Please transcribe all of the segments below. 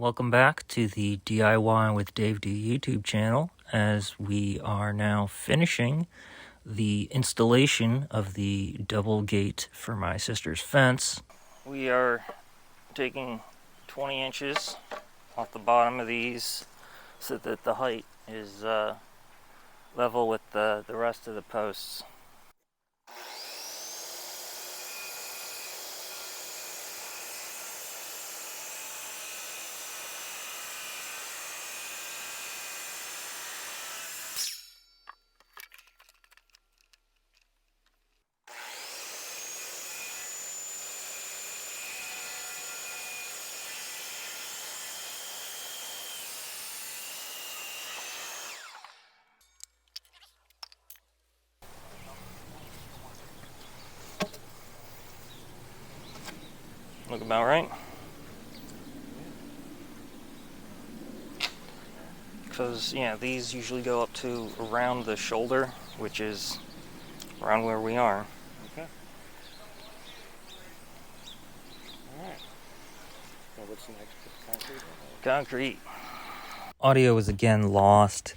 Welcome back to the DIY with Dave D YouTube channel, as we are now finishing the installation of the double gate for my sister's fence. We are taking 20 inches off the bottom of these so that the height is level with the rest of the posts. Look about right. Because, yeah, these usually go up to around the shoulder, which is around where we are. Okay. Alright. So what's next? Concrete? Concrete. Audio is again lost.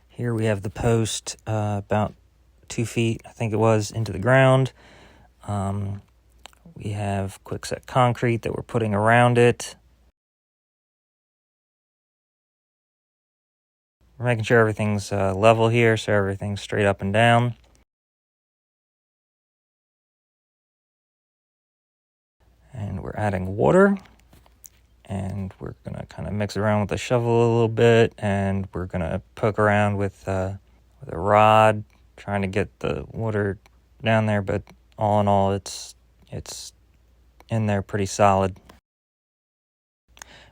Here we have the post about 2 feet, I think it was, into the ground. We have quickset concrete that we're putting around it. We're making sure everything's level here, so everything's straight up and down. And we're adding water. And we're going to kind of mix around with the shovel a little bit. And we're going to poke around with a rod, trying to get the water down there. But all in all, it's in there pretty solid.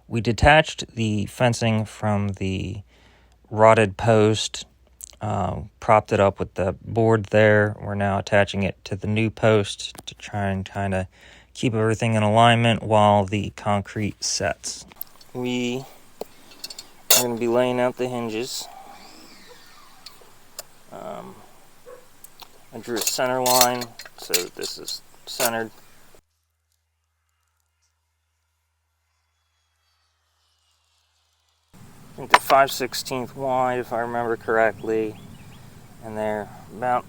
We detached the fencing from the rotted post, propped it up with the board there. We're now attaching it to the new post to try and kind of keep everything in alignment while the concrete sets. We are going to be laying out the hinges. I drew a center line so that this is centered. I think they're 5/16 wide, if I remember correctly, and they're about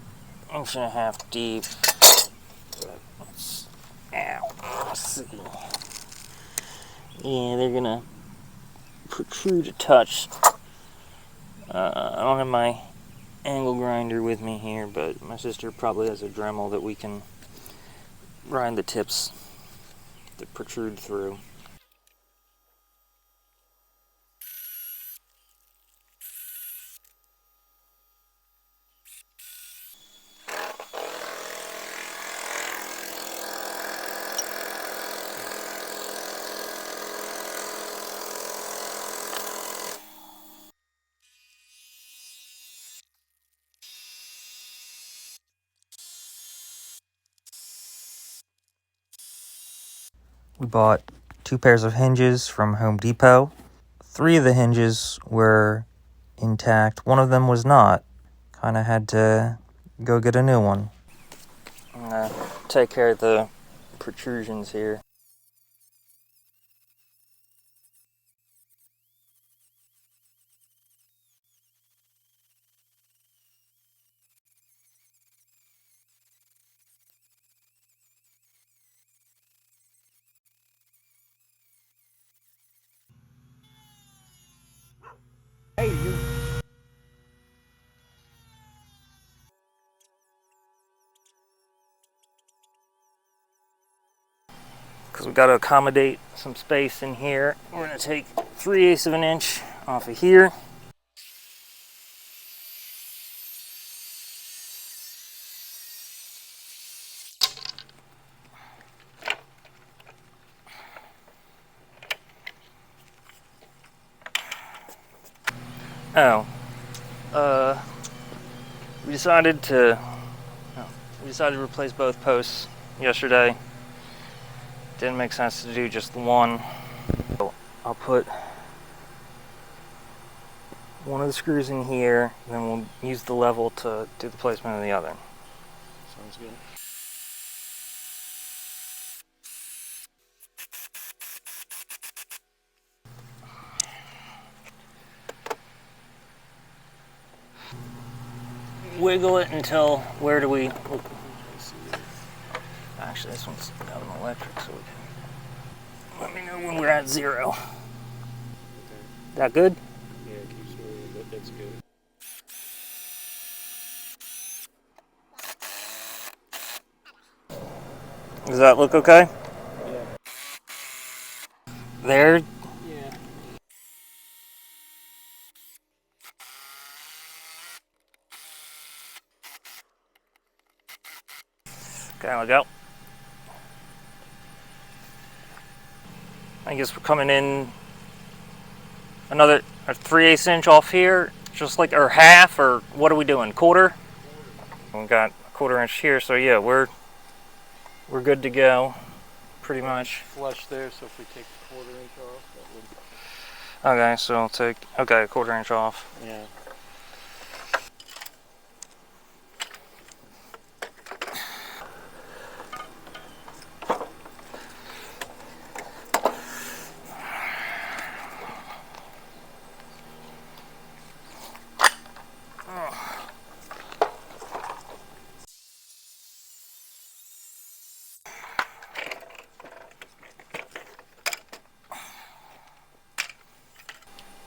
1.5 inches deep. Let's see. Yeah, they're gonna protrude a touch. I don't have my angle grinder with me here, but my sister probably has a Dremel that we can grind the tips that protrude through. We bought 2 pairs of hinges from Home Depot. 3 of the hinges were intact. One of them was not. Kind of had to go get a new one. I'm gonna take care of the protrusions here. Hey, you. Because we've got to accommodate some space in here. We're going to take 3/8 of an inch off of here. We decided to replace both posts yesterday. Didn't make sense to do just the one. So I'll put one of the screws in here, and then we'll use the level to do the placement of the other. Sounds good. wiggle it until, where do we, actually this one's got an electric, so we can, let me know when we're at 0. Okay. That good? Yeah, it keeps moving, but that's good. Does that look okay? Yeah. There? Yeah. Okay, look out. I guess we're coming in another 3/8 inch off here, just like, or half, or what are we doing? Quarter? We got a 1/4 inch here, so yeah, we're good to go, pretty much. Flush there, so if we take the 1/4 inch off, that would. Okay, so I'll take, okay, a 1/4 inch off. Yeah.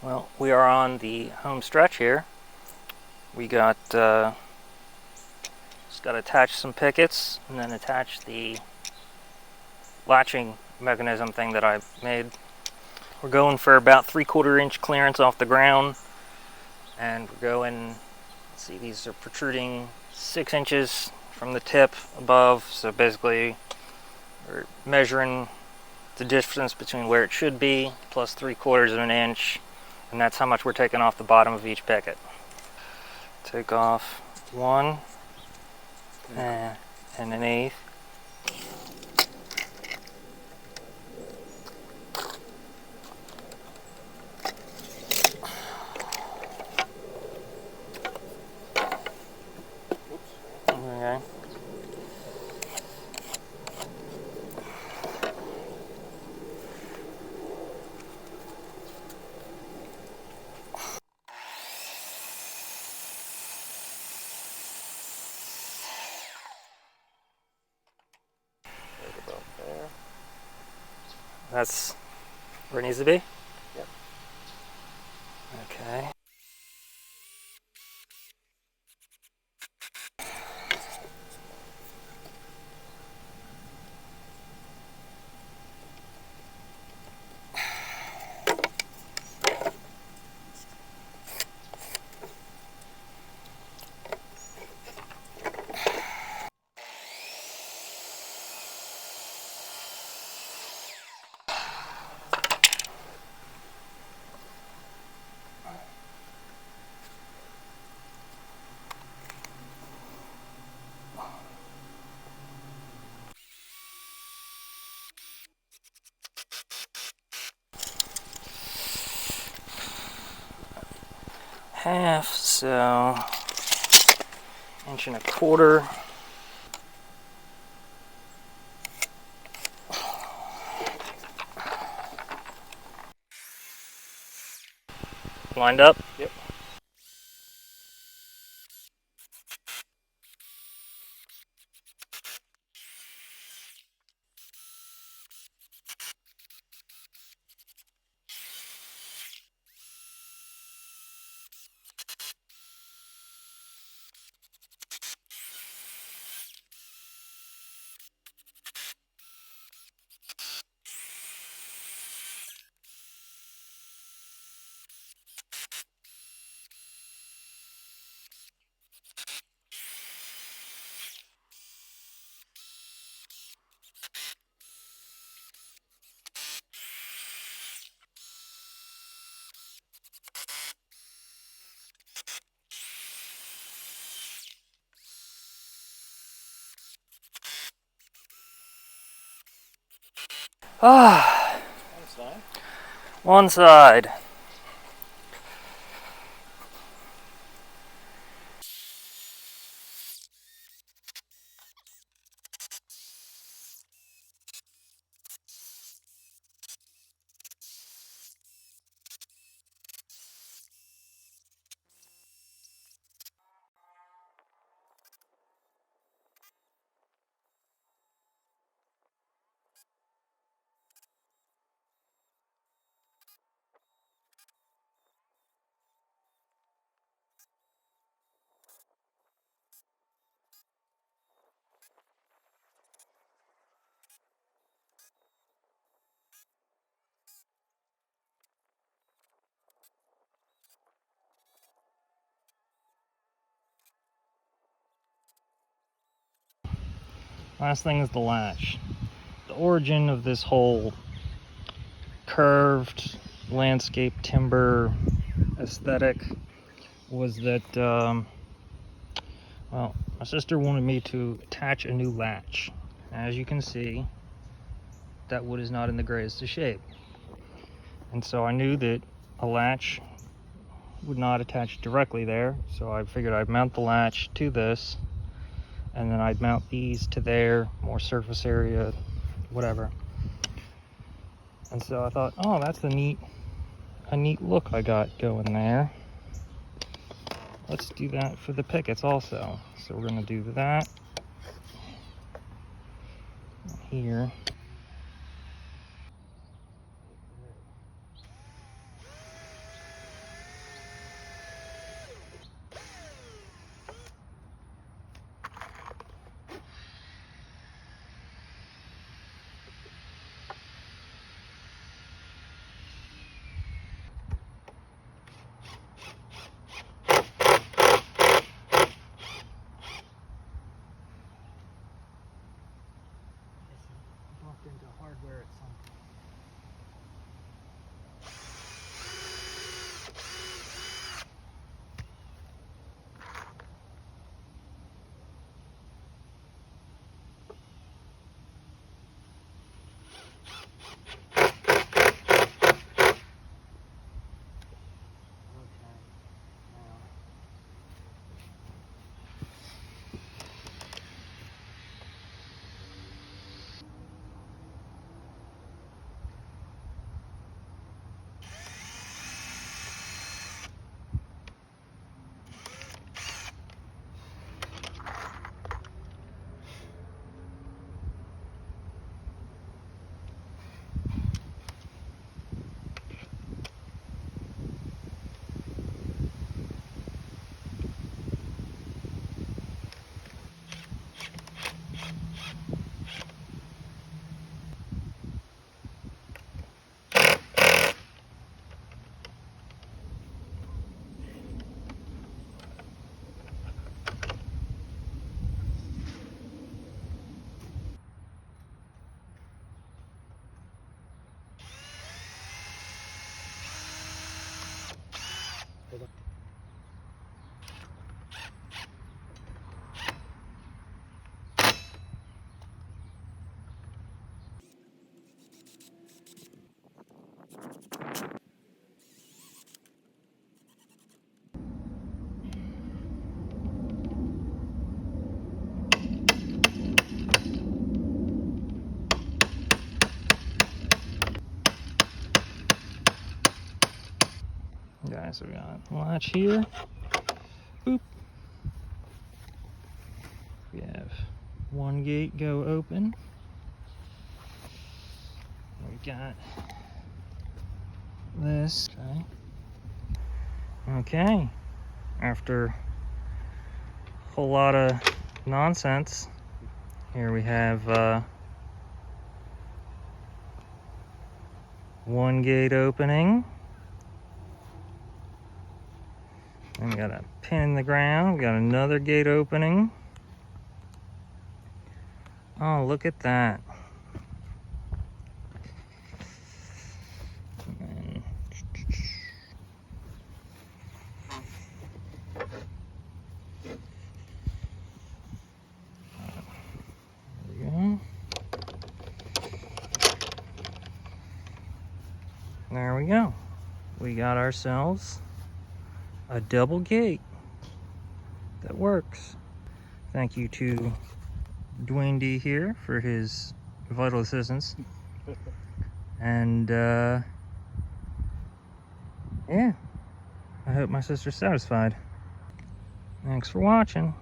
Well, we are on the home stretch here. We got, just got to attach some pickets and then attach the latching mechanism thing that I made. We're going for about 3/4 inch clearance off the ground, and we're going, let's see, these are protruding 6 inches from the tip above, so basically we're measuring the distance between where it should be plus 3/4 of an inch, and that's how much we're taking off the bottom of each picket. Take off 1 and 1/8. Okay. Right about there. That's where it needs to be? Yep. Okay. Half, so 1.25 inches. Lined up? Yep. Ah, One side. one side. Last thing is the latch. The origin of this whole curved landscape timber aesthetic was that, well, my sister wanted me to attach a new latch. As you can see, that wood is not in the greatest of shape. And so I knew that a latch would not attach directly there, so I figured I'd mount the latch to this, and then I'd mount these to there, more surface area, whatever. And so I thought, oh, that's a neat look I got going there. Let's do that for the pickets also. So we're gonna do that here. Into hardware at some point. Guys, so we got a latch here. Boop. We have one gate go open. We got this. Okay. After a whole lot of nonsense, here we have one gate opening. And we got a pin in the ground. We got another gate opening. Oh, look at that. And there we go. There we go. We got ourselves a double gate that works. Thank you to Duane D here for his vital assistance. And yeah, I hope my sister's satisfied. Thanks for watching.